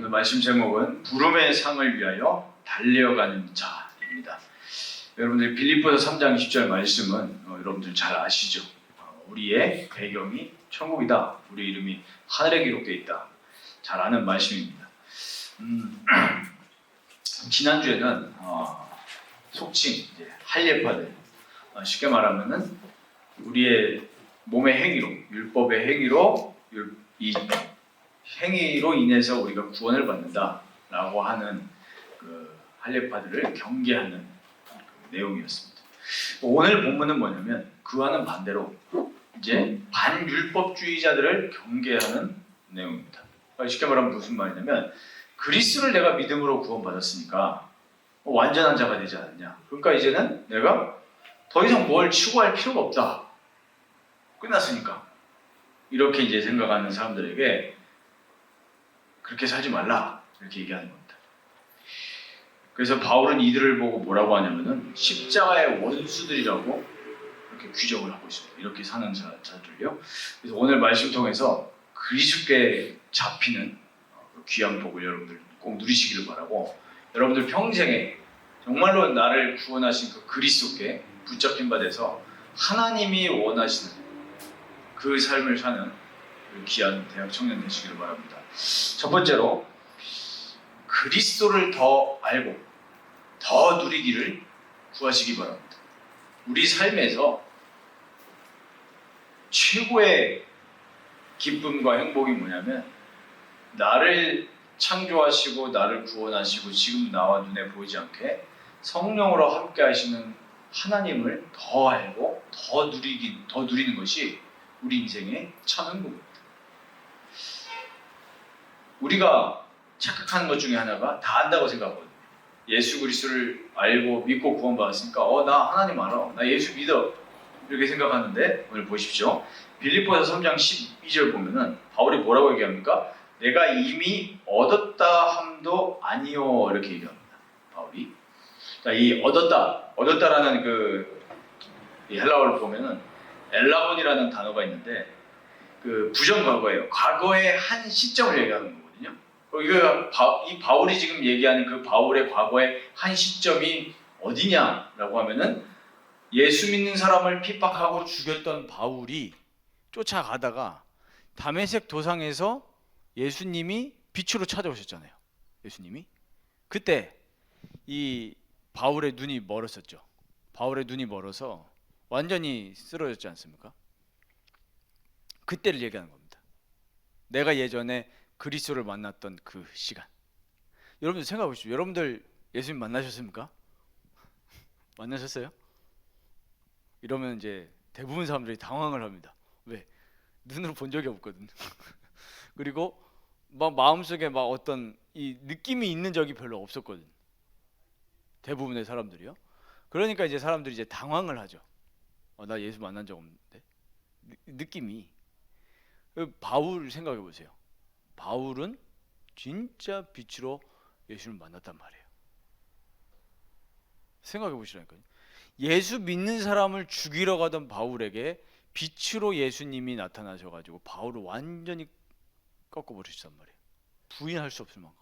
오늘 말씀 제목은 부름의 상을 위하여 달려가는 자입니다. 여러분들 빌립보서 3장 10절 말씀은 여러분들 잘 아시죠? 우리의 배경이 천국이다. 우리 이름이 하늘에 기록되어 있다. 잘 아는 말씀입니다. 지난주에는 속칭 이제 할례파들, 쉽게 말하면은 우리의 몸의 행위로, 율법의 행위로 이 행위로 인해서 우리가 구원을 받는다라고 하는 그 할례파들을 경계하는 그 내용이었습니다. 오늘 본문은 뭐냐면 그와는 반대로 이제 반율법주의자들을 경계하는 내용입니다. 쉽게 말하면 무슨 말이냐면 그리스도를 내가 믿음으로 구원받았으니까 완전한 자가 되지 않았냐. 그러니까 이제는 내가 더 이상 뭘 추구할 필요가 없다. 끝났으니까. 이렇게 이제 생각하는 사람들에게 그렇게 살지 말라. 이렇게 얘기하는 겁니다. 그래서 바울은 이들을 보고 뭐라고 하냐면은 십자가의 원수들이라고 이렇게 규정을 하고 있습니다. 이렇게 사는 자들요. 그래서 오늘 말씀 통해서 그리스도께 잡히는 귀한 복을 여러분들 꼭 누리시기를 바라고, 여러분들 평생에 정말로 나를 구원하신 그 그리스도께 붙잡힌 바 돼서 하나님이 원하시는 그 삶을 사는 귀한 대학 청년 되시기를 바랍니다. 첫 번째로 그리스도를 더 알고 더 누리기를 구하시기 바랍니다. 우리 삶에서 최고의 기쁨과 행복이 뭐냐면 나를 창조하시고 나를 구원하시고 지금 나와 눈에 보이지 않게 성령으로 함께 하시는 하나님을 더 알고 더 누리는 것이 우리 인생의 참 행복입니다. 우리가 착각하는 것 중에 하나가 다 안다고 생각하거든요. 예수 그리스도를 알고 믿고 구원받았으니까 나 하나님 알아. 나 예수 믿어. 이렇게 생각하는데 오늘 보십시오. 빌립보서 3장 12절 보면은 바울이 뭐라고 얘기합니까? 내가 이미 얻었다 함도 아니요. 이렇게 얘기합니다. 바울이. 이 얻었다라는 그 헬라어를 보면은 엘라곤이라는 단어가 있는데 그 부정과거예요. 과거의 한 시점을 얘기하는 거거든요. 이 바울이 지금 얘기하는 그 바울의 과거의 한 시점이 어디냐라고 하면은 예수 믿는 사람을 핍박하고 죽였던 바울이 쫓아가다가 다메섹 도상에서 예수님이 빛으로 찾아오셨잖아요. 예수님이 그때 이 바울의 눈이 멀었었죠. 바울의 눈이 멀어서 완전히 쓰러졌지 않습니까? 그때를 얘기하는 겁니다. 내가 예전에 그리스도를 만났던 그 시간. 여러분들 생각해 보십시오. 여러분들 예수님 만나셨습니까? 만나셨어요? 이러면 이제 대부분 사람들이 당황을 합니다. 왜? 눈으로 본 적이 없거든. 그리고 막 마음속에 막 어떤 이 느낌이 있는 적이 별로 없었거든. 대부분의 사람들이요. 그러니까 이제 사람들이 이제 당황을 하죠. 나 예수 만난 적 없는데. 느낌이. 바울 생각해 보세요. 바울은 진짜 빛으로 예수를 만났단 말이에요. 생각해 보시라니까요. 예수 믿는 사람을 죽이러 가던 바울에게 빛으로 예수님이 나타나셔가지고 바울을 완전히 꺾어버리셨단 말이에요. 부인할 수 없을 만큼.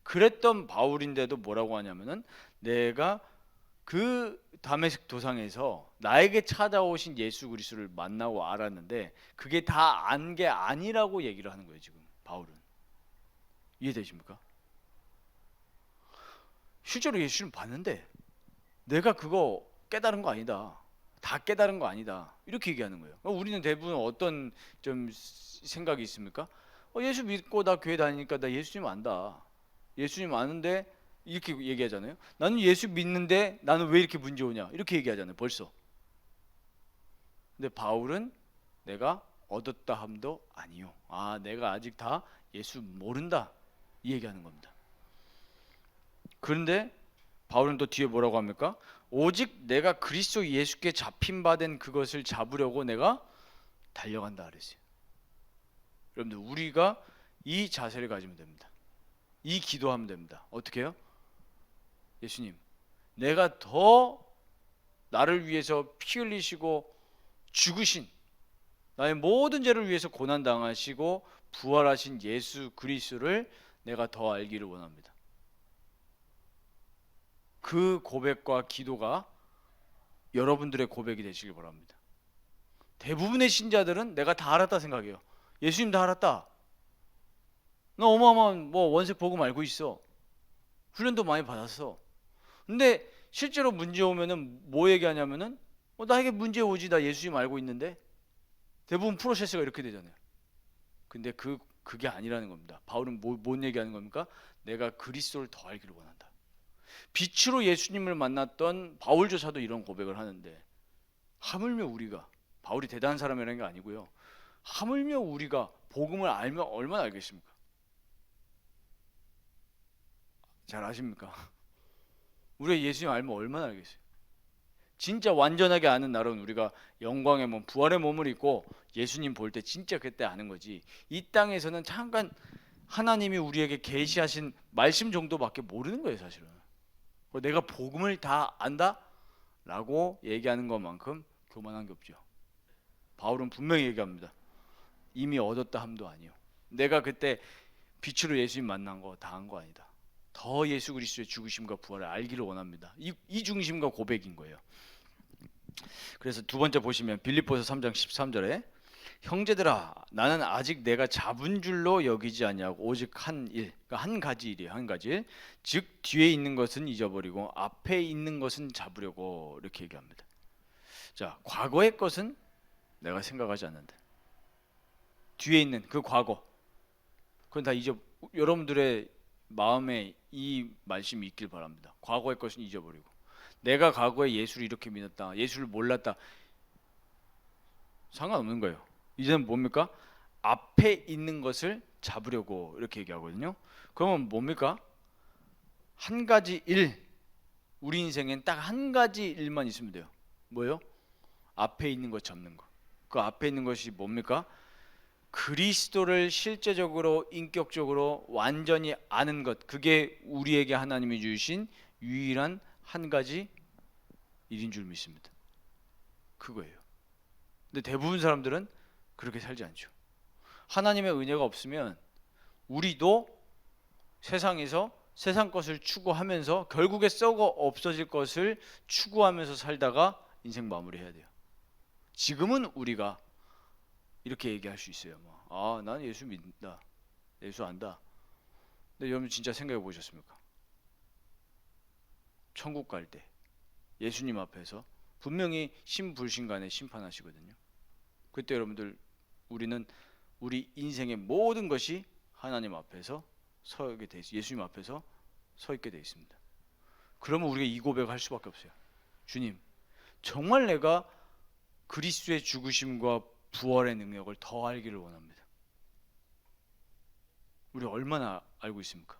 그랬던 바울인데도 뭐라고 하냐면은 내가 그 다메섹 도상에서 나에게 찾아오신 예수 그리스도를 만나고 알았는데 그게 다 안 게 아니라고 얘기를 하는 거예요. 지금 바울은. 이해되십니까? 실제로 예수를 봤는데 내가 그거 깨달은 거 아니다. 다 깨달은 거 아니다. 이렇게 얘기하는 거예요. 우리는 대부분 어떤 좀 생각이 있습니까? 예수 믿고 나 교회 다니니까 나 예수님 안다. 예수님 아는데 이렇게 얘기하잖아요. 나는 예수 믿는데 나는 왜 이렇게 문제 오냐. 이렇게 얘기하잖아요. 벌써. 근데 바울은 내가 얻었다 함도 아니요. 내가 아직 다 예수 모른다. 이 얘기하는 겁니다. 그런데 바울은 또 뒤에 뭐라고 합니까? 오직 내가 그리스도 예수께 잡힌 바 된 그것을 잡으려고 내가 달려간다 그랬어요. 여러분들 우리가 이 자세를 가지면 됩니다. 이 기도하면 됩니다. 어떻게 해요? 예수님, 내가 더 나를 위해서 피 흘리시고 죽으신 나의 모든 죄를 위해서 고난 당하시고 부활하신 예수 그리스도를 내가 더 알기를 원합니다. 그 고백과 기도가 여러분들의 고백이 되시길 바랍니다. 대부분의 신자들은 내가 다 알았다 생각해요. 예수님 다 알았다. 나 어마어마한 원색 복음 알고 있어. 훈련도 많이 받았어. 근데 실제로 문제 오면은 뭐 얘기하냐면은 나에게 문제 오지, 나 예수님 알고 있는데. 대부분 프로세스가 이렇게 되잖아요. 근데 그게 아니라는 겁니다. 바울은 뭔 얘기하는 겁니까? 내가 그리스도를 더 알기를 원한다. 빛으로 예수님을 만났던 바울조차도 이런 고백을 하는데, 하물며 우리가, 바울이 대단한 사람이라는 게 아니고요, 하물며 우리가 복음을 알면 얼마나 알겠습니까? 잘 아십니까? 우리가 예수님 알면 얼마나 알겠어요? 진짜 완전하게 아는 날은 우리가 영광의 몸, 부활의 몸을 입고 예수님 볼 때 진짜 그때 아는 거지. 이 땅에서는 잠깐 하나님이 우리에게 계시하신 말씀 정도밖에 모르는 거예요, 사실은. 내가 복음을 다 안다? 라고 얘기하는 것만큼 교만한 게 없죠. 바울은 분명히 얘기합니다. 이미 얻었다 함도 아니요. 내가 그때 빛으로 예수님 만난 거 다 한 거 아니다. 더 예수 그리스도의 죽으심과 부활을 알기를 원합니다. 이 중심과 고백인 거예요. 그래서 두 번째 보시면 빌립보서 3장 13절에 형제들아 나는 아직 내가 잡은 줄로 여기지 아니하고 오직 한 일, 그러니까 한 가지 일이에요. 한 가지 일. 즉 뒤에 있는 것은 잊어버리고 앞에 있는 것은 잡으려고, 이렇게 얘기합니다. 자, 과거의 것은 내가 생각하지 않는다. 뒤에 있는 그 과거, 그건 다 여러분들의 마음에 이 말씀이 있길 바랍니다. 과거의 것은 잊어버리고, 내가 과거에 예수를 이렇게 믿었다, 예수를 몰랐다, 상관없는 거예요. 이제는 뭡니까? 앞에 있는 것을 잡으려고, 이렇게 얘기하거든요. 그러면 뭡니까? 한 가지 일, 우리 인생엔 딱 한 가지 일만 있으면 돼요. 뭐예요? 앞에 있는 것 잡는 거. 그 앞에 있는 것이 뭡니까? 그리스도를 실제적으로, 인격적으로 완전히 아는 것. 그게 우리에게 하나님이 주신 유일한 한 가지 일인 줄 믿습니다. 그거예요. 근데 대부분 사람들은 그렇게 살지 않죠. 하나님의 은혜가 없으면 우리도 세상에서 세상 것을 추구하면서 결국에 썩어 없어질 것을 추구하면서 살다가 인생 마무리해야 돼요. 지금은 우리가 이렇게 얘기할 수 있어요. 나는 예수 믿는다, 예수 안다. 근데 여러분 진짜 생각해 보셨습니까? 천국 갈 때 예수님 앞에서 분명히 신불신간에 심판하시거든요. 그때 여러분들, 우리는 우리 인생의 모든 것이 하나님 앞에서 서게 돼 있어요. 예수님 앞에서 서 있게 돼 있습니다. 그러면 우리가 이 고백을 할 수밖에 없어요. 주님, 정말 내가 그리스도의 죽으심과 부활의 능력을 더 알기를 원합니다. 우리 얼마나 알고 있습니까?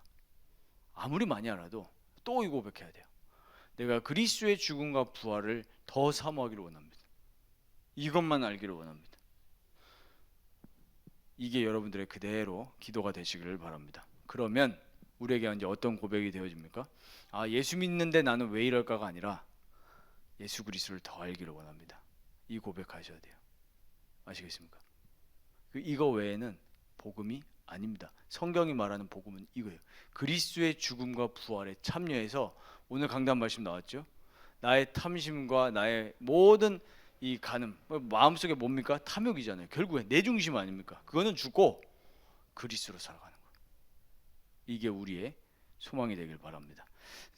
아무리 많이 알아도 또 이 고백해야 돼요. 내가 그리스도의 죽음과 부활을 더 사모하기를 원합니다. 이것만 알기를 원합니다. 이게 여러분들의 그대로 기도가 되시기를 바랍니다. 그러면 우리에게 이제 어떤 고백이 되어집니까? 예수 믿는데 나는 왜 이럴까가 아니라 예수 그리스도를 더 알기를 원합니다. 이 고백하셔야 돼요. 아시겠습니까? 이거 외에는 복음이 아닙니다. 성경이 말하는 복음은 이거예요. 그리스도의 죽음과 부활에 참여해서, 오늘 강단 말씀 나왔죠? 나의 탐심과 나의 모든 이 간음, 마음속에 뭡니까? 탐욕이잖아요. 결국에 내 중심 아닙니까? 그거는 죽고 그리스도로 살아가는 거예요. 이게 우리의 소망이 되길 바랍니다.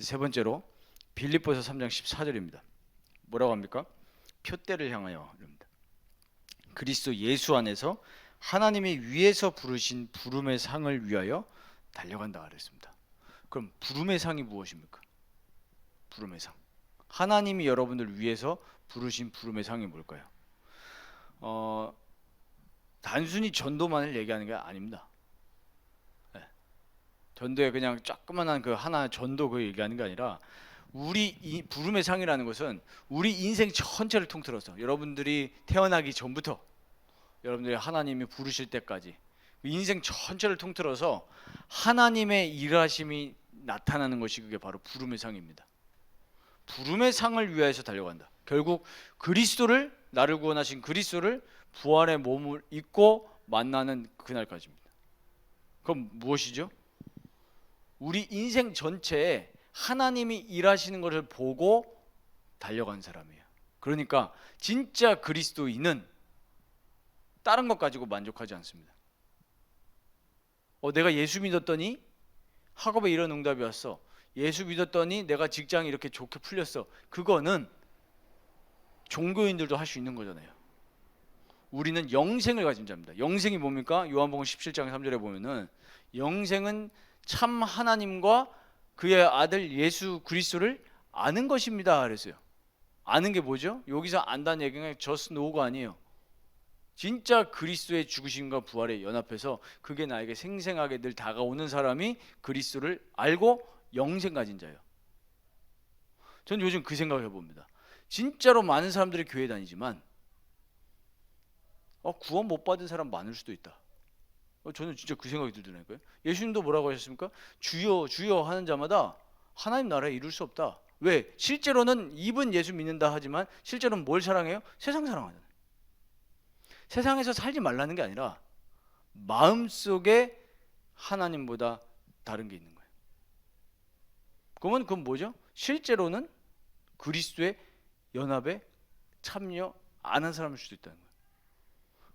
세 번째로 빌립보서 3장 14절입니다. 뭐라고 합니까? 표대를 향하여 이럽니다. 그리스도 예수 안에서 하나님이 위에서 부르신 부름의 상을 위하여 달려간다 그랬습니다. 그럼 부름의 상이 무엇입니까? 부름의 상. 하나님이 여러분들 위해서 부르신 부름의 상이 뭘까요? 단순히 전도만을 얘기하는 게 아닙니다. 전도에 그냥 조그만한 그 하나 전도 그 얘기하는 게 아니라, 우리 이 부름의 상이라는 것은 우리 인생 전체를 통틀어서, 여러분들이 태어나기 전부터 여러분들이 하나님이 부르실 때까지 인생 전체를 통틀어서 하나님의 일하심이 나타나는 것이, 그게 바로 부름의 상입니다. 부름의 상을 위하여서 달려간다. 결국 그리스도를, 나를 구원하신 그리스도를 부활의 몸을 입고 만나는 그날까지입니다. 그럼 무엇이죠? 우리 인생 전체에 하나님이 일하시는 것을 보고 달려간 사람이에요. 그러니까 진짜 그리스도인은 다른 것 가지고 만족하지 않습니다. 내가 예수 믿었더니 학업에 이런 응답이 왔어. 예수 믿었더니 내가 직장이 이렇게 좋게 풀렸어. 그거는 종교인들도 할 수 있는 거잖아요. 우리는 영생을 가진 자입니다. 영생이 뭡니까? 요한복음 17장 3절에 보면은 영생은 참 하나님과 그의 아들 예수 그리스도를 아는 것입니다 그랬어요. 아는 게 뭐죠? 여기서 안다는 얘기는 just know가 아니에요. 진짜 그리스도의 죽으심과 부활에 연합해서 그게 나에게 생생하게 늘 다가오는 사람이 그리스도를 알고 영생 가진 자예요. 전 요즘 그 생각을 해봅니다. 진짜로 많은 사람들이 교회 다니지만 구원 못 받은 사람 많을 수도 있다. 저는 진짜 그 생각이 들더라고요. 예수님도 뭐라고 하셨습니까? 주여 주여 하는 자마다 하나님 나라에 이룰 수 없다. 왜? 실제로는 입은 예수 믿는다 하지만 실제로는 뭘 사랑해요? 세상 사랑하잖아요. 세상에서 살지 말라는 게 아니라 마음속에 하나님보다 다른 게 있는 거예요. 그러면 그건 뭐죠? 실제로는 그리스도의 연합에 참여 안 한 사람일 수도 있다는 거예요.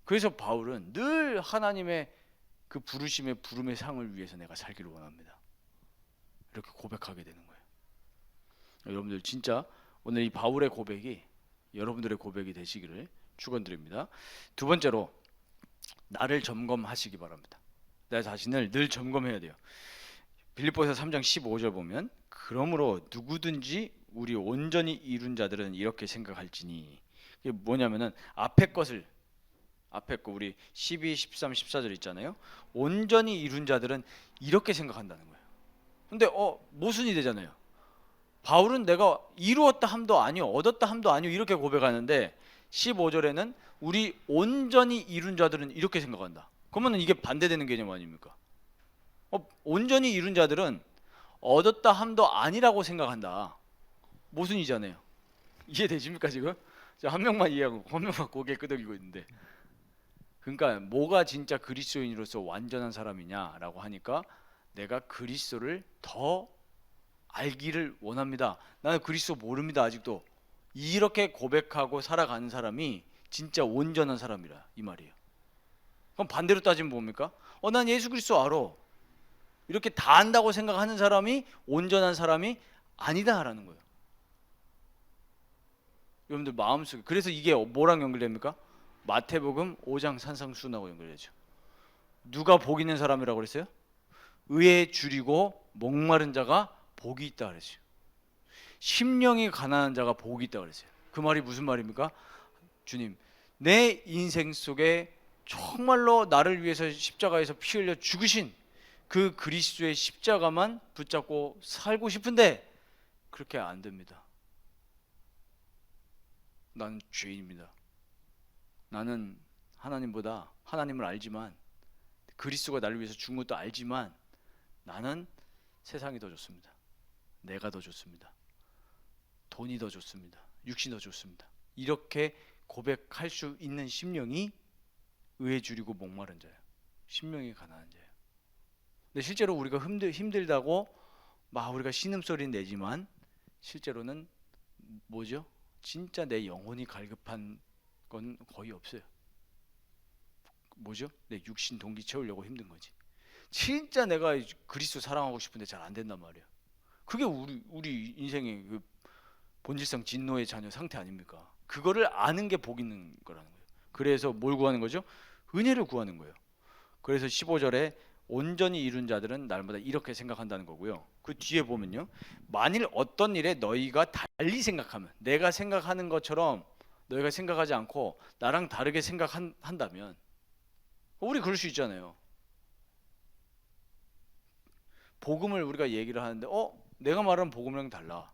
그래서 바울은 늘 하나님의 그 부르심의 부름의 상을 위해서 내가 살기를 원합니다. 이렇게 고백하게 되는 거예요. 여러분들 진짜 오늘 이 바울의 고백이 여러분들의 고백이 되시기를 축원드립니다. 두 번째로 나를 점검하시기 바랍니다. 내 자신을 늘 점검해야 돼요. 빌립보서 3장 15절 보면 그러므로 누구든지 우리 온전히 이룬 자들은 이렇게 생각할지니 이게 뭐냐면은 앞에 거 우리 12, 13, 14절 있잖아요. 온전히 이룬 자들은 이렇게 생각한다는 거예요. 근데 모순이 되잖아요. 바울은 내가 이루었다 함도 아니요 얻었다 함도 아니요 이렇게 고백하는데 15절에는 우리 온전히 이룬 자들은 이렇게 생각한다. 그러면 이게 반대되는 개념 아닙니까? 온전히 이룬 자들은 얻었다 함도 아니라고 생각한다. 모순이잖아요. 이해되십니까 지금? 한 명만 이해하고 한 명만 고개 끄덕이고 있는데 그러니까 뭐가 진짜 그리스도인으로서 완전한 사람이냐라고 하니까 내가 그리스도를 더 알기를 원합니다. 나는 그리스도 모릅니다 아직도. 이렇게 고백하고 살아가는 사람이 진짜 온전한 사람이라 이 말이에요. 그럼 반대로 따지면 뭡니까? 난 예수 그리스도 알아. 이렇게 다 안다고 생각하는 사람이 온전한 사람이 아니다라는 거예요. 여러분들 마음속에 그래서 이게 뭐랑 연결됩니까? 마태복음 5장 산상수훈하고 연결되죠. 누가 복 있는 사람이라고 그랬어요? 의에 줄이고 목마른 자가 복이 있다 그랬어요. 심령이 가난한 자가 복이 있다 그랬어요. 그 말이 무슨 말입니까? 주님, 내 인생 속에 정말로 나를 위해서 십자가에서 피 흘려 죽으신 그 그리스도의 십자가만 붙잡고 살고 싶은데 그렇게 안 됩니다. 나는 죄인입니다. 나는 하나님보다 하나님을 알지만 그리스도가 나를 위해서 죽은 것도 알지만 나는 세상이 더 좋습니다. 내가 더 좋습니다. 돈이 더 좋습니다. 육신이 더 좋습니다. 이렇게 고백할 수 있는 심령이 의에 줄이고 목마른 자예요. 심령이 가난한 자예요. 근데 실제로 우리가 힘들다고 막 우리가 신음소리는 내지만 실제로는 뭐죠? 진짜 내 영혼이 갈급한 건 거의 없어요. 뭐죠? 내 육신 동기 채우려고 힘든 거지. 진짜 내가 그리스도 사랑하고 싶은데 잘 안 된단 말이에요. 그게 우리 인생의 그 본질상 진노의 자녀 상태 아닙니까? 그거를 아는 게 복 있는 거라는 거예요. 그래서 뭘 구하는 거죠? 은혜를 구하는 거예요. 그래서 15절에 온전히 이룬 자들은 날마다 이렇게 생각한다는 거고요. 그 뒤에 보면요. 만일 어떤 일에 너희가 달리 생각하면 내가 생각하는 것처럼 너희가 생각하지 않고 나랑 다르게 생각한다면 우리 그럴 수 있잖아요. 복음을 우리가 얘기를 하는데 내가 말하는 복음이랑 달라.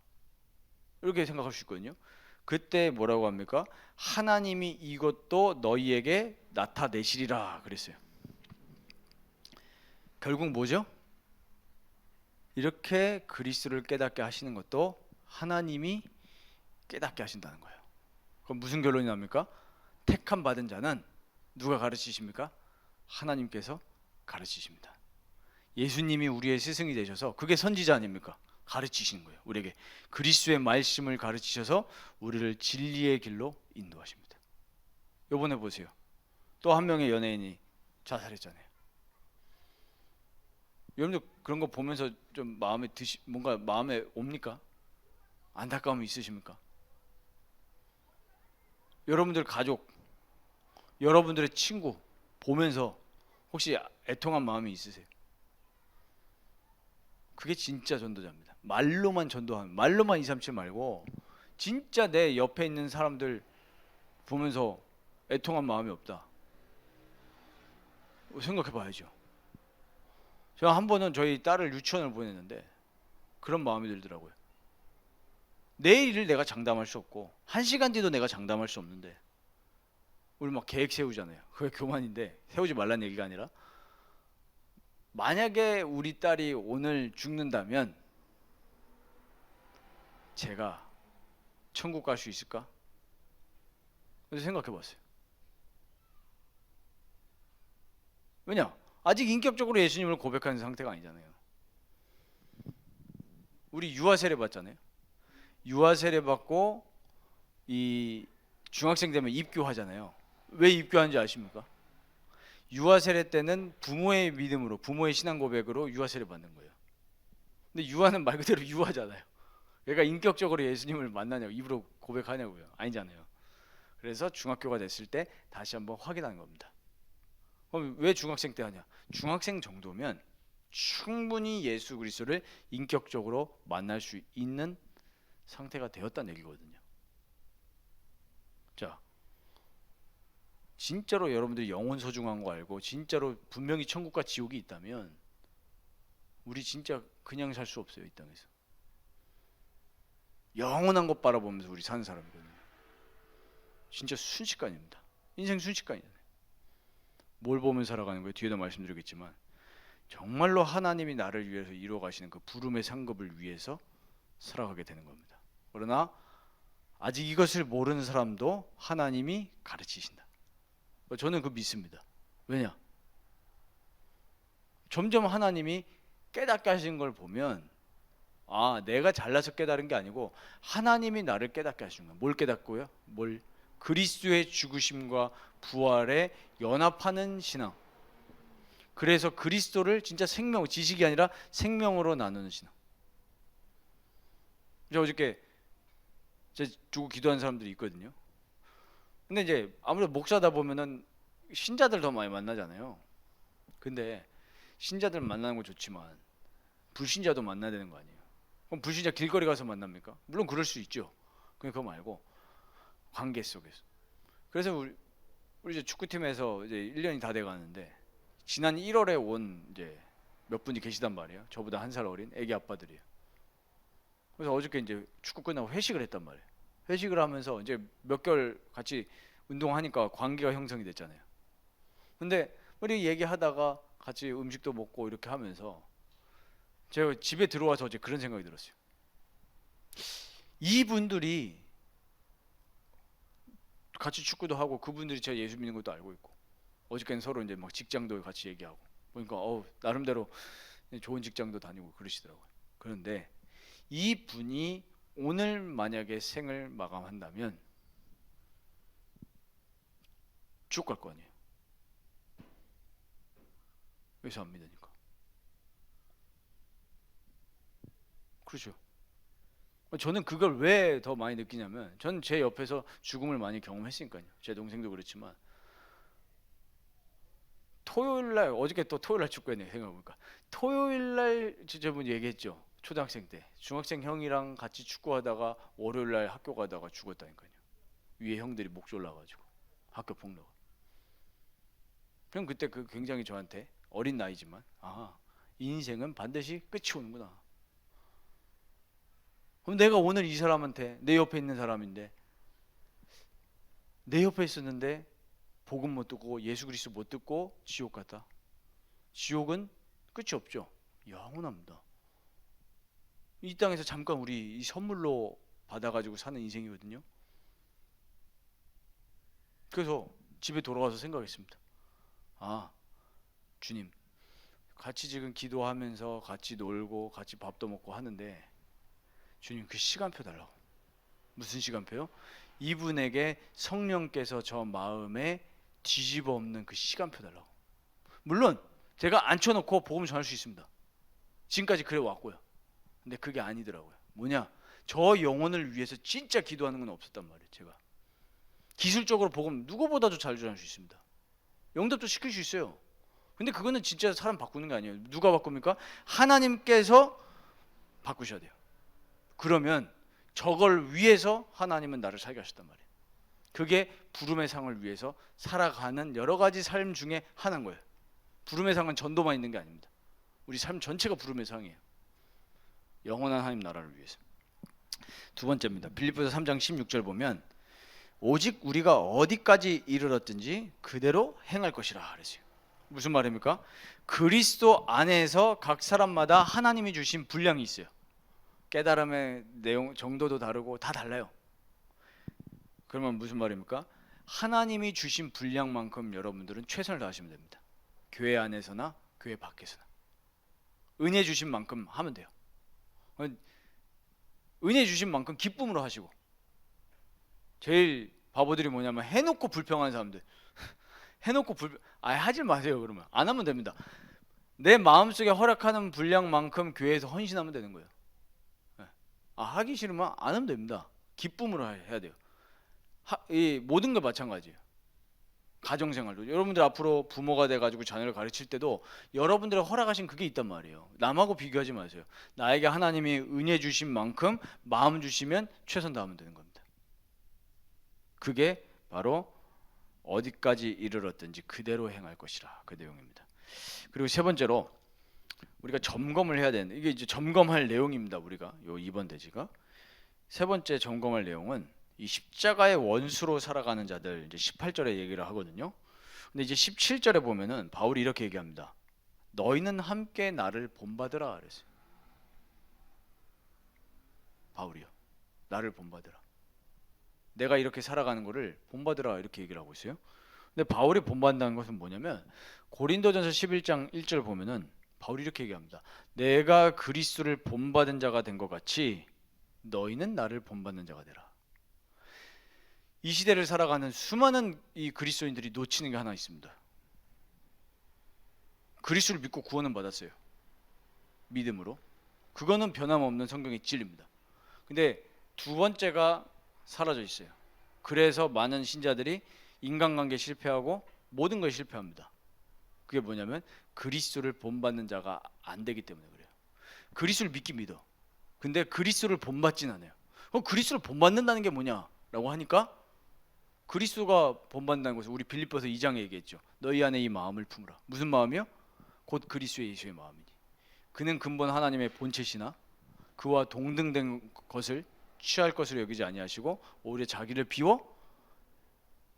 이렇게 생각할 수 있거든요. 그때 뭐라고 합니까? 하나님이 이것도 너희에게 나타내시리라 그랬어요. 결국 뭐죠? 이렇게 그리스도를 깨닫게 하시는 것도 하나님이 깨닫게 하신다는 거예요. 그럼 무슨 결론이 납니까? 택함 받은 자는 누가 가르치십니까? 하나님께서 가르치십니다. 예수님이 우리의 스승이 되셔서 그게 선지자 아닙니까? 가르치시는 거예요. 우리에게 그리스도의 말씀을 가르치셔서 우리를 진리의 길로 인도하십니다. 요번에 보세요. 또 한 명의 연예인이 자살했잖아요. 여러분들 그런 거 보면서 좀 뭔가 마음에 옵니까? 안타까움이 있으십니까? 여러분들 가족, 여러분들의 친구 보면서 혹시 애통한 마음이 있으세요? 그게 진짜 전도자입니다. 말로만 전도하는, 말로만 237 말고 진짜 내 옆에 있는 사람들 보면서 애통한 마음이 없다. 생각해 봐야죠. 제가 한 번은 저희 딸을 유치원을 보냈는데 그런 마음이 들더라고요. 내일을 내가 장담할 수 없고 1시간 뒤도 내가 장담할 수 없는데 우리 막 계획 세우잖아요. 그게 교만인데 세우지 말라는 얘기가 아니라 만약에 우리 딸이 오늘 죽는다면 제가 천국 갈 수 있을까? 그래서 생각해 봤어요. 왜냐? 아직 인격적으로 예수님을 고백하는 상태가 아니잖아요. 우리 유아 세례 받잖아요. 유아 세례 받고 이 중학생 되면 입교하잖아요. 왜 입교하는지 아십니까? 유아 세례 때는 부모의 믿음으로, 부모의 신앙 고백으로 유아 세례 받는 거예요. 근데 유아는 말 그대로 유아잖아요. 얘가 인격적으로 예수님을 만나냐고, 입으로 고백하냐고요. 아니잖아요. 그래서 중학교가 됐을 때 다시 한번 확인하는 겁니다. 그럼 왜 중학생 때 하냐? 중학생 정도면 충분히 예수 그리스도를 인격적으로 만날 수 있는 상태가 되었다는 얘기거든요. 자, 진짜로 여러분들이 영혼 소중한 거 알고 진짜로 분명히 천국과 지옥이 있다면 우리 진짜 그냥 살 수 없어요. 이 땅에서 영원한 것 바라보면서 우리 사는 사람이거든요. 진짜 순식간입니다. 인생 순식간이잖아요. 뭘 보면 살아가는 거예요? 뒤에도 말씀드리겠지만 정말로 하나님이 나를 위해서 이루어 가시는 그 부름의 상급을 위해서 살아가게 되는 겁니다. 그러나 아직 이것을 모르는 사람도 하나님이 가르치신다. 저는 그 믿습니다. 왜냐? 점점 하나님이 깨닫게 하시는 걸 보면 내가 잘나서 깨달은 게 아니고 하나님이 나를 깨닫게 하시는 거예요. 뭘 깨닫고요? 그리스도의 죽으심과 부활에 연합하는 신앙. 그래서 그리스도를 진짜 생명, 지식이 아니라 생명으로 나누는 신앙. 제가 어저께 두고 기도하는 사람들이 있거든요. 근데 이제 아무래도 목사다 보면은 신자들 더 많이 만나잖아요. 근데 신자들 만나는 거 좋지만 불신자도 만나야 되는 거 아니에요? 그럼 불신자 길거리 가서 만납니까? 물론 그럴 수 있죠. 그거 말고 관계 속에서. 그래서 우리 이제 축구팀에서 이제 1년이 다 돼 가는데 지난 1월에 온 이제 몇 분이 계시단 말이에요. 저보다 한 살 어린 애기 아빠들이에요. 그래서 어저께 이제 축구 끝나고 회식을 했단 말이에요. 회식을 하면서 이제 몇 개월 같이 운동하니까 관계가 형성이 됐잖아요. 근데 우리 얘기하다가 같이 음식도 먹고 이렇게 하면서 제가 집에 들어와서 어제 그런 생각이 들었어요. 이분들이 같이 축구도 하고 그분들이 제가 예수 믿는 것도 알고 있고 어저께는 서로 이제 막 직장도 같이 얘기하고 보니까 나름대로 좋은 직장도 다니고 그러시더라고요. 그런데 이 분이 오늘 만약에 생을 마감한다면 지옥 갈 거 아니에요. 예수 안 믿으니까. 그렇죠. 저는 그걸 왜 더 많이 느끼냐면 저는 제 옆에서 죽음을 많이 경험했으니까요. 제 동생도 그렇지만 토요일날 어저께 또 토요일날 축구했네 생각해보니까 토요일날 저분 얘기했죠. 초등학생 때 중학생 형이랑 같이 축구하다가 월요일날 학교 가다가 죽었다니까요. 위에 형들이 목 졸라가지고 학교 폭력. 그럼 그때 굉장히 저한테 어린 나이지만 인생은 반드시 끝이 오는구나. 그럼 내가 오늘 이 사람한테 내 옆에 있는 사람인데 내 옆에 있었는데 복음 못 듣고 예수 그리스도 못 듣고 지옥 갔다. 지옥은 끝이 없죠. 영원합니다. 이 땅에서 잠깐 우리 이 선물로 받아가지고 사는 인생이거든요. 그래서 집에 돌아와서 생각했습니다. 주님, 같이 지금 기도하면서 같이 놀고 같이 밥도 먹고 하는데 주님 그 시간표 달라고. 무슨 시간표요? 이분에게 성령께서 저 마음에 뒤집어 엎는 그 시간표 달라고. 물론 제가 앉혀놓고 복음 전할 수 있습니다. 지금까지 그래 왔고요. 근데 그게 아니더라고요. 뭐냐? 저 영혼을 위해서 진짜 기도하는 건 없었단 말이에요. 제가 기술적으로 복음 누구보다도 잘 전할 수 있습니다. 영접도 시킬 수 있어요. 근데 그거는 진짜 사람 바꾸는 게 아니에요. 누가 바꿉니까? 하나님께서 바꾸셔야 돼요. 그러면 저걸 위해서 하나님은 나를 살게 하셨단 말이에요. 그게 부름의 상을 위해서 살아가는 여러 가지 삶 중에 하나인 거예요. 부름의 상은 전도만 있는 게 아닙니다. 우리 삶 전체가 부름의 상이에요. 영원한 하나님 나라를 위해서. 두 번째입니다. 빌립보서 3장 16절 보면 오직 우리가 어디까지 이르렀든지 그대로 행할 것이라 그랬어요. 무슨 말입니까? 그리스도 안에서 각 사람마다 하나님이 주신 분량이 있어요. 깨달음의 내용 정도도 다르고 다 달라요. 그러면 무슨 말입니까? 하나님이 주신 분량만큼 여러분들은 최선을 다하시면 됩니다. 교회 안에서나 교회 밖에서나 은혜 주신 만큼 하면 돼요. 은혜 주신 만큼 기쁨으로 하시고. 제일 바보들이 뭐냐면 해놓고 불평하는 사람들. 해놓고 하지 마세요. 그러면 안 하면 됩니다. 내 마음속에 허락하는 분량만큼 교회에서 헌신하면 되는 거예요. 하기 싫으면 안 하면 됩니다. 기쁨으로 해야 돼요. 이 모든 게 마찬가지예요. 가정생활도 여러분들 앞으로 부모가 돼가지고 자녀를 가르칠 때도 여러분들의 허락하신 그게 있단 말이에요. 남하고 비교하지 마세요. 나에게 하나님이 은혜 주신 만큼 마음 주시면 최선 다하면 되는 겁니다. 그게 바로 어디까지 이르렀든지 그대로 행할 것이라 그 내용입니다. 그리고 세 번째로 우리가 점검을 해야 되는, 이게 이제 점검할 내용입니다. 우리가 요 2번 대지가 세 번째 점검할 내용은 이 십자가의 원수로 살아가는 자들, 이제 18절에 얘기를 하거든요. 근데 이제 17절에 보면은 바울이 이렇게 얘기합니다. 너희는 함께 나를 본받으라 그랬어요. 바울이요. 나를 본받으라. 내가 이렇게 살아가는 거를 본받으라 이렇게 얘기를 하고 있어요. 근데 바울이 본받는다는 것은 뭐냐면 고린도전서 11장 1절 보면은 바울이 이렇게 얘기합니다. 내가 그리스도를 본받은 자가 된 것 같이 너희는 나를 본받는 자가 되라. 이 시대를 살아가는 수많은 이 그리스도인들이 놓치는 게 하나 있습니다. 그리스도를 믿고 구원은 받았어요. 믿음으로. 그거는 변함없는 성경의 진리입니다. 근데 두 번째가 사라져 있어요. 그래서 많은 신자들이 인간관계 실패하고 모든 걸 실패합니다. 그게 뭐냐면 그리스도를 본받는 자가 안 되기 때문에 그래요. 그리스도를 믿긴 믿어. 근데 그리스도를 본받진 않아요. 그리스도를 본받는다는 게 뭐냐라고 하니까 그리스도가 본받는다는 것은 우리 빌립보서 2장에 얘기했죠. 너희 안에 이 마음을 품으라. 무슨 마음이요? 곧 그리스도 예수의 마음이니. 그는 근본 하나님의 본체시나 그와 동등된 것을 취할 것으로 여기지 아니하시고 오히려 자기를 비워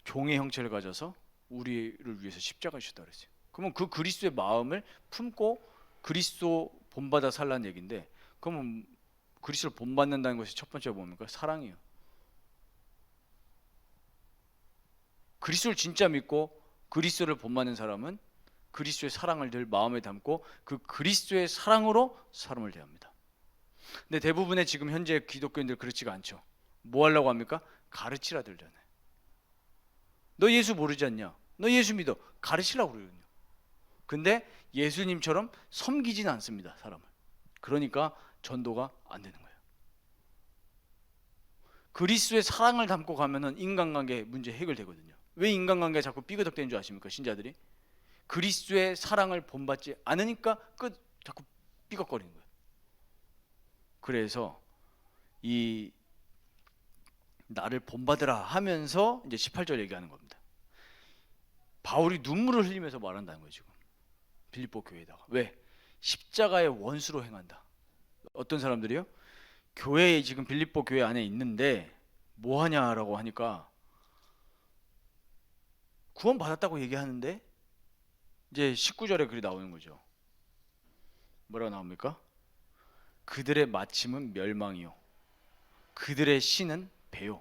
종의 형체를 가져서 우리를 위해서 십자가 지셨다 그랬어요. 그러면 그 그리스도의 마음을 품고 그리스도 본받아 살라는 얘기인데, 그러면 그리스도를 본받는다는 것이 첫 번째 뭡니까? 사랑이에요. 그리스도를 진짜 믿고 그리스도를 본받는 사람은 그리스도의 사랑을 늘 마음에 담고 그 그리스도의 사랑으로 사람을 대합니다. 근데 대부분의 지금 현재 기독교인들 그렇지가 않죠. 뭐 하려고 합니까? 가르치라 들잖아요. 너 예수 모르지 않냐? 너 예수 믿어. 가르치라고 그러거든요. 근데 예수님처럼 섬기지는 않습니다, 사람을. 그러니까 전도가 안 되는 거예요. 그리스도의 사랑을 담고 가면은 인간관계 문제 해결되거든요. 왜 인간관계가 자꾸 삐그덕대는 줄 아십니까? 신자들이 그리스도의 사랑을 본받지 않으니까 자꾸 삐걱거리는 거예요. 그래서 이 나를 본받으라 하면서 이제 18절 얘기하는 겁니다. 바울이 눈물을 흘리면서 말한다는 거예요. 지금 빌립보 교회에다가. 왜? 십자가의 원수로 행한다. 어떤 사람들이요? 교회에 지금 빌립보 교회 안에 있는데 뭐 하냐라고 하니까 구원 받았다고 얘기하는데 이제 19절에 글이 나오는 거죠. 뭐라고 나옵니까? 그들의 마침은 멸망이요 그들의 신은 배요.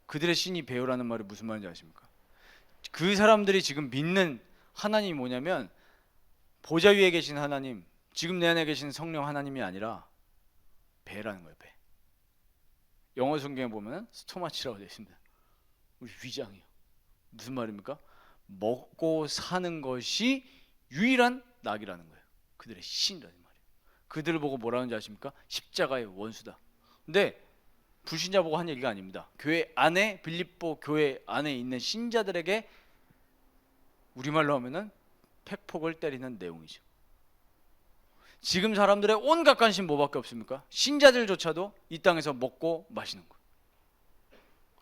그들의 신이 배요라는 말이 무슨 말인지 아십니까? 그 사람들이 지금 믿는 하나님이 뭐냐면 보좌 위에 계신 하나님, 지금 내 안에 계신 성령 하나님이 아니라 배라는 거예요. 배. 영어 성경에 보면 스토마치라고 되어 있습니다. 우리 위장이요. 무슨 말입니까? 먹고 사는 것이 유일한 낙이라는 거예요. 그들의 신이라는 말이에요. 그들을 보고 뭐라는지 아십니까? 십자가의 원수다. 근데 불신자 보고 한 얘기가 아닙니다. 교회 안에, 빌립보 교회 안에 있는 신자들에게 우리말로 하면은 팩폭을 때리는 내용이죠. 지금 사람들의 온갖 관심 뭐밖에 없습니까? 신자들조차도 이 땅에서 먹고 마시는 거.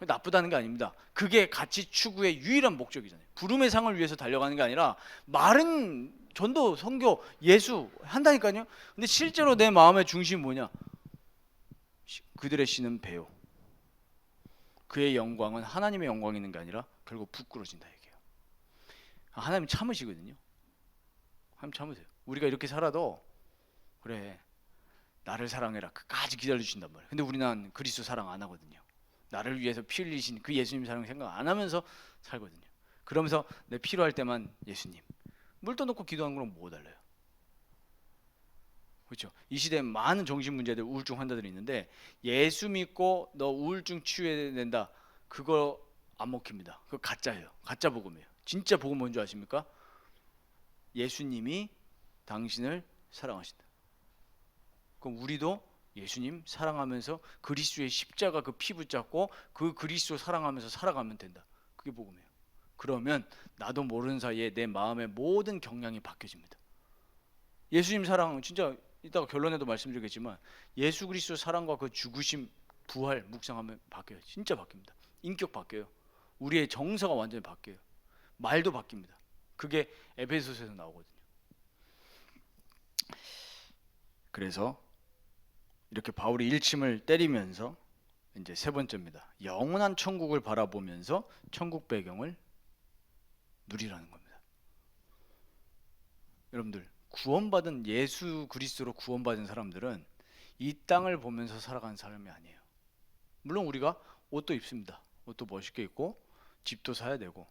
나쁘다는 게 아닙니다. 그게 가치 추구의 유일한 목적이잖아요. 부름의 상을 위해서 달려가는 게 아니라 말은 전도, 선교, 예수 한다니까요. 근데 실제로 내 마음의 중심이 뭐냐? 그들의 신은 배요. 그의 영광은 하나님의 영광이 있는 게 아니라 결국 부끄러진다 얘기해요. 하나님 참으시거든요. 하나님 참으세요. 우리가 이렇게 살아도 그래 나를 사랑해라 끝까지 기다려주신단 말이에요. 근데 우리는 그리스도 사랑 안 하거든요. 나를 위해서 피 흘리신 그 예수님 사랑 생각 안 하면서 살거든요. 그러면서 내 필요할 때만 예수님 물 떠놓고 기도하는 거랑 뭐 달라요? 그렇죠? 이 시대에 많은 정신 문제들, 우울증 환자들이 있는데 예수 믿고 너 우울증 치유해야 된다. 그거 안 먹힙니다. 그거 가짜예요. 가짜 복음이에요. 진짜 복음 뭔지 아십니까? 예수님이 당신을 사랑하신다. 그럼 우리도 예수님 사랑하면서 그리스도의 십자가 그 피 붙잡고 그 그리스도 사랑하면서 살아가면 된다. 그게 복음이에요. 그러면 나도 모르는 사이에 내 마음의 모든 경향이 바뀌어집니다. 예수님 사랑 진짜 이따가 결론에도 말씀드리겠지만 예수 그리스도 사랑과 그 죽으심 부활 묵상하면 바뀌어요. 진짜 바뀝니다. 인격 바뀌어요. 우리의 정서가 완전히 바뀌어요. 말도 바뀝니다. 그게 에베소서에서 나오거든요. 그래서 이렇게 바울이 일침을 때리면서 이제 세 번째입니다. 영원한 천국을 바라보면서 천국 배경을 누리라는 겁니다. 여러분들 구원받은 예수 그리스도로 구원받은 사람들은 이 땅을 보면서 살아가는 사람이 아니에요. 물론 우리가 옷도 입습니다. 옷도 멋있게 입고 집도 사야 되고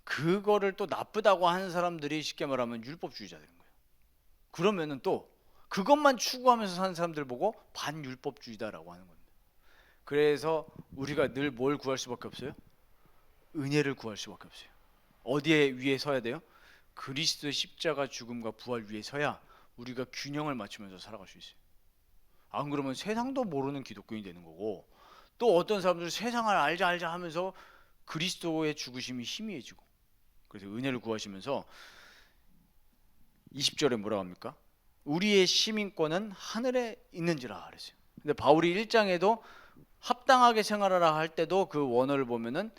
그거를 또 나쁘다고 하는 사람들이 쉽게 말하면 율법주의자들인 거예요. 그러면은 또 그것만 추구하면서 사는 사람들 보고 반율법주의다라고 하는 겁니다. 그래서 우리가 늘 뭘 구할 수밖에 없어요? 은혜를 구할 수밖에 없어요. 어디에 위에 서야 돼요? 그리스도의 십자가 죽음과 부활 위에 서야 우리가 균형을 맞추면서 살아갈 수 있어요. 안 그러면 세상도 모르는 기독교인이 되는 거고 또 어떤 사람들은 세상을 알자 하면서 그리스도의 죽으심이 희미해지고 그래서 은혜를 구하시면서 20절에 뭐라고 합니까? 우리의 시민권은 하늘에 있는지라 그랬어요. 근데 바울이 1장에도 합당하게 생활하라 할 때도 그 원어를 보면은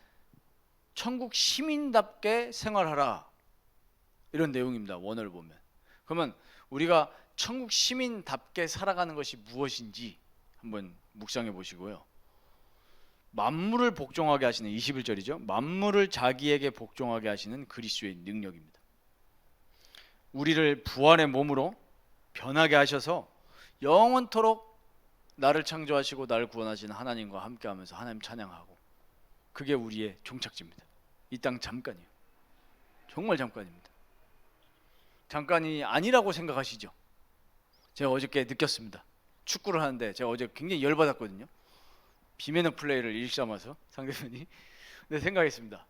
천국 시민답게 생활하라 이런 내용입니다. 원어를 보면. 그러면 우리가 천국 시민답게 살아가는 것이 무엇인지 한번 묵상해 보시고요. 만물을 복종하게 하시는 21절이죠. 만물을 자기에게 복종하게 하시는 그리스도의 능력입니다. 우리를 부활의 몸으로 변하게 하셔서 영원토록 나를 창조하시고 나를 구원하시는 하나님과 함께하면서 하나님 찬양하고 그게 우리의 종착지입니다. 이 땅 잠깐이에요. 정말 잠깐입니다. 잠깐이 아니라고 생각하시죠? 제가 어저께 느꼈습니다. 축구를 하는데 제가 어제 굉장히 열받았거든요. 비매너 플레이를 일삼아서 상대편이. 근데 생각했습니다.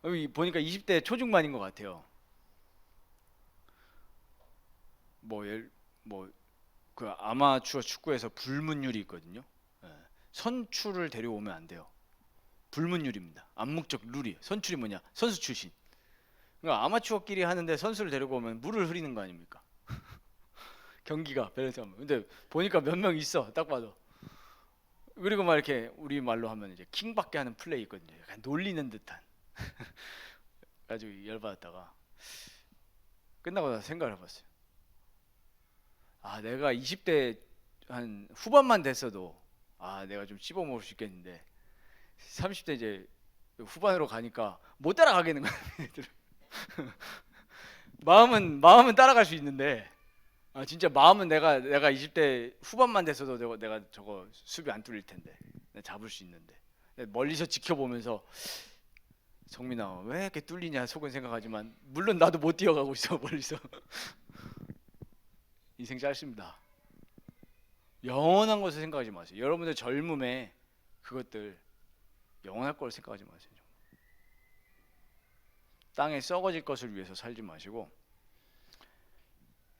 여기 보니까 20대 초중반인 것 같아요. 그 아마추어 축구에서 불문율이 있거든요. 선출을 데려오면 안 돼요. 불문율입니다. 암묵적 룰이에요. 선출이 뭐냐? 선수 출신. 그러니까 아마추어끼리 하는데 선수를 데리고 오면 물을 흐리는 거 아닙니까? 경기가 밸런스 하면. 근데 보니까 몇 명 있어. 딱 봐도. 그리고 막 이렇게 우리 말로 하면 이제 킹받게 하는 플레이 있거든요. 약간 놀리는 듯한. 가지고 열받았다가 끝나고 나서 생각을 해봤어요. 아, 내가 20대 한 후반만 됐어도 내가 좀 씹어먹을 수 있겠는데 30대 이제 후반으로 가니까 못 따라가겠는 거야. 마음은 따라갈 수 있는데 진짜 마음은 내가 20대 후반만 됐어도 내가 저거 수비 안 뚫릴 텐데 내가 잡을 수 있는데 멀리서 지켜보면서 성민아 왜 이렇게 뚫리냐 속은 생각하지만 물론 나도 못 뛰어가고 있어 멀리서. 인생 짧습니다. 영원한 것을 생각하지 마세요. 여러분들 젊음에 그것들 영원할 걸 생각하지 마세요. 땅에 썩어질 것을 위해서 살지 마시고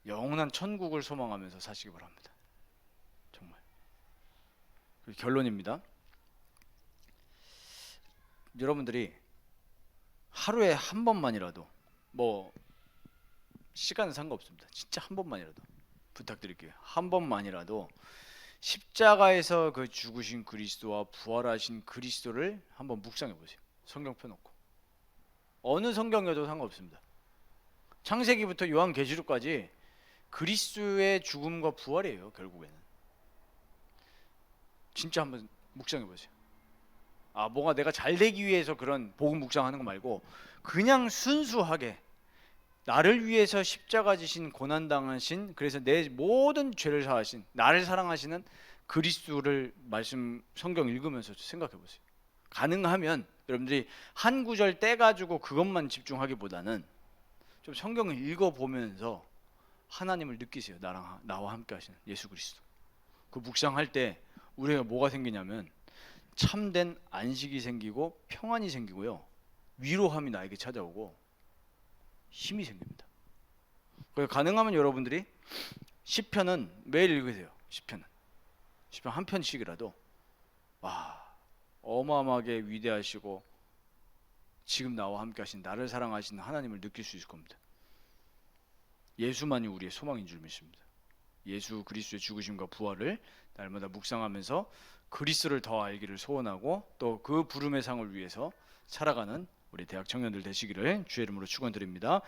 영원한 천국을 소망하면서 사시기 바랍니다. 정말. 결론입니다. 여러분들이 하루에 한 번만이라도 뭐 시간은 상관없습니다. 진짜 한 번만이라도 부탁드릴게요. 한 번만이라도 십자가에서 그 죽으신 그리스도와 부활하신 그리스도를 한번 묵상해 보세요. 성경 펴놓고 어느 성경이어도 상관없습니다. 창세기부터 요한계시록까지 그리스도의 죽음과 부활이에요. 결국에는 진짜 한번 묵상해 보세요. 뭔가 내가 잘 되기 위해서 그런 복음 묵상하는 거 말고 그냥 순수하게 나를 위해서 십자가 지신 고난 당하신, 그래서 내 모든 죄를 사하신, 나를 사랑하시는 그리스도를 말씀 성경 읽으면서 생각해 보세요. 가능하면 여러분들이 한 구절 떼 가지고 그것만 집중하기보다는 좀 성경을 읽어 보면서 하나님을 느끼세요. 나와 함께 하시는 예수 그리스도. 그 묵상할 때 우리가 뭐가 생기냐면 참된 안식이 생기고 평안이 생기고요. 위로함이 나에게 찾아오고 힘이 생깁니다. 그래서 가능하면 여러분들이 시편은 매일 읽으세요. 시편 한 편씩이라도 어마어마하게 위대하시고 지금 나와 함께 하신 나를 사랑하시는 하나님을 느낄 수 있을 겁니다. 예수만이 우리의 소망인 줄 믿습니다. 예수 그리스도의 죽으심과 부활을 날마다 묵상하면서 그리스도를 더 알기를 소원하고 또 그 부름의 상을 위해서 살아가는 우리 대학 청년들 되시기를 주의 이름으로 축원드립니다.